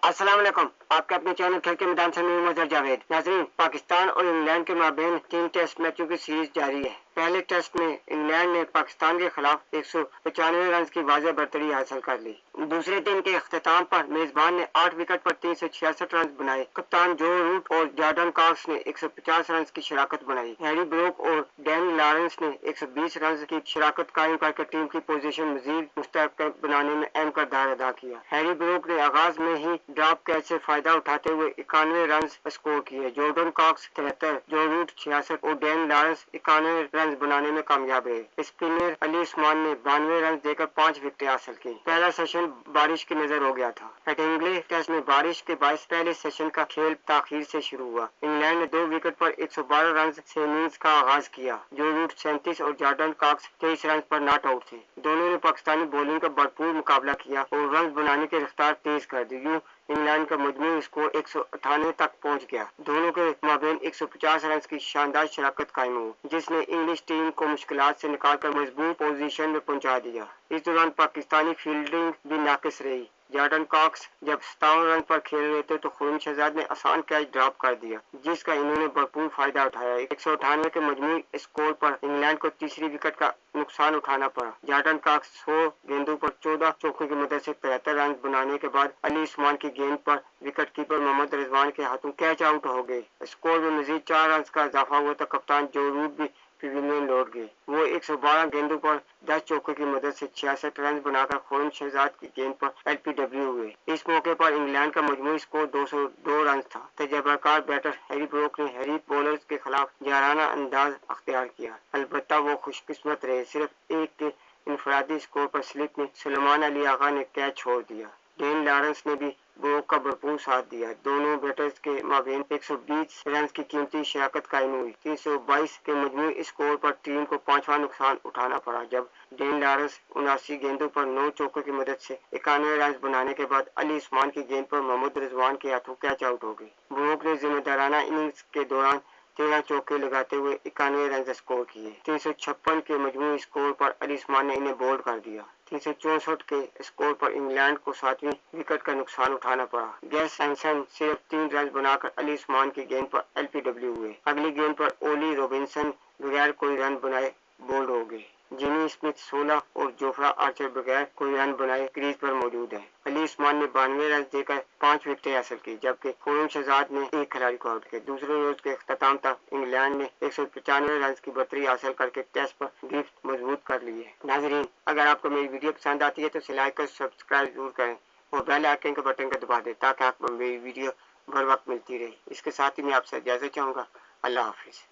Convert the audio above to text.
अस्सलाम वालेकुम। आपके अपने चैनल खेल के मैदान से मैं मजहर जावेद। नाज़रीन, पाकिस्तान और इंग्लैंड के माबेन 3 टेस्ट मैचों की सीरीज जारी है। पहले टेस्ट में इंग्लैंड ने पाकिस्तान के खिलाफ 195 रन की वाज़ेह बढ़तरी हासिल कर ली। दूसरे दिन के अख्ताम पर मेजबान ने 8 विकेट पर 366 रन बनाए। कप्तान जो रूट और जॉर्डन कॉक्स ने 150 रन की शराकत बनाई। हैरी ब्रोक और डैन लॉरेंस ने 120 रन की शराकत कायम करके टीम की पोजीशन मजीद मुस्तहकम बनाने में अहम किरदार अदा किया। हैरी ब्रोक ने आगाज में ही ड्रॉप कैच से फायदा उठाते हुए 91 रन स्कोर किए। जॉर्डन कॉक्स 73, जो रूट 66 और डैन लॉरेंस 91 रन बनाने में कामयाब रहे। स्पिनर अली उस्मान ने 92 रन देकर 5 विकेटें हासिल की। पहला सेशन बारिश की नजर हो गया था। हेडिंग्ले टेस्ट में बारिश के बायस पहले सेशन का खेल ताखीर से शुरू हुआ। इंग्लैंड ने 2 विकेट पर 112 रन से इनिंग्स का आगाज किया। जो रूट 37 और जॉर्डन कॉक्स 23 रन पर नॉट आउट थे। दोनों ने पाकिस्तानी बॉलिंग का भरपूर मुकाबला किया और रन बनाने की रफ्तार तेज कर दी। यूं इंग्लैंड का मजमू स्कोर 198 तक पहुंच गया। दोनों के माबेन 150 रन की शानदार शराकत कायम हुई, जिसने इंग्लिश टीम को मुश्किलात से निकालकर मजबूत पोजीशन में पहुंचा दिया। इस दौरान पाकिस्तानी फील्डिंग भी नाकिस रही। जॉर्डन कॉक्स जब 57 रन पर खेल रहे थे तो खुर्रम शहजाद ने आसान कैच ड्रॉप कर दिया, जिसका इन्होंने भरपूर फायदा उठाया। 198 के मजमूई स्कोर पर इंग्लैंड को तीसरी विकेट का नुकसान उठाना पड़ा। जॉर्डन कॉक्स 100 गेंदों पर 14 चौकों की मदद से 73 रन बनाने के बाद अली उस्मान की गेंद पर विकेट कीपर मोहम्मद रिजवान के हाथों कैच आउट हो गए। स्कोर में मजीद 4 रन का इजाफा हुआ तो कप्तान जो रूट भी पवेलियन लौट गए। वो 112 गेंदों पर 10 चौकों की मदद से 66 रन बनाकर खुर्रम शहजाद की गेंद पर एलपीडब्ल्यू हुए। इस मौके पर इंग्लैंड का मजमूई स्कोर 202 रन था। तजर्बाकार बैटर हैरी ब्रोक ने हैरी बॉलर्स के खिलाफ जाराना अंदाज अख्तियार किया। अलबत्ता वो खुशकिस्मत रहे, सिर्फ एक के इनफरादी स्कोर पर स्लिप में सुलेमान अली आगा ने कैच छोड़ दिया। डेन लॉरेंस ने भी ब्रोक का भरपूर साथ दिया। दोनों बैटर्स के माबेन 120 रन की कीमती शराकत कायम हुई। 322 के मजमूई स्कोर पर टीम को 5वां नुकसान उठाना पड़ा, जब डेन लॉरेंस 79 गेंदों पर 9 चौकों की मदद से 91 रन बनाने के बाद अली उस्मान की गेंद पर मोहम्मद रिजवान के हाथों कैच आउट हो गई। ब्रोक ने जिम्मेदाराना इनिंग्स के दौरान 13 चौके लगाते हुए 91 रन स्कोर किए। 356 के मजमूई स्कोर पर अली उस्मान ने इन्हें बोल्ड कर दिया। 364 के स्कोर पर इंग्लैंड को 7वीं विकेट का नुकसान उठाना पड़ा। गैस सैमसन सिर्फ 3 रन बनाकर अली उस्मान की गेंद पर एलपीडब्ल्यू हुए। अगली गेंद पर ओली रॉबिन्सन बगैर कोई रन बनाए बोल्ड हो गए। जिमी स्मिथ 16 और जोफ्रा आर्चर बगैर कोई रन बनाए क्रीज पर मौजूद है। अली उस्मान ने 92 रन देकर 5 विकेटें हासिल की, जबकि खुर्रम शहजाद ने एक खिलाड़ी को आउट किया। दूसरे रोज के अख्ताम तक इंग्लैंड ने 195 रन की बढ़तरी हासिल करके टेस्ट पर गिफ्ट मजबूत कर ली है। नाजरीन, अगर आपको मेरी वीडियो पसंद आती है तो इसे लाइक और सब्सक्राइब जरूर करें और बेल आइकन के बटन को दबा दें ताकि आपको मेरी वीडियो हर वक्त मिलती रहे। इसके साथ ही मैं आपसे इजाजत चाहूँगा। अल्लाह हाफिज।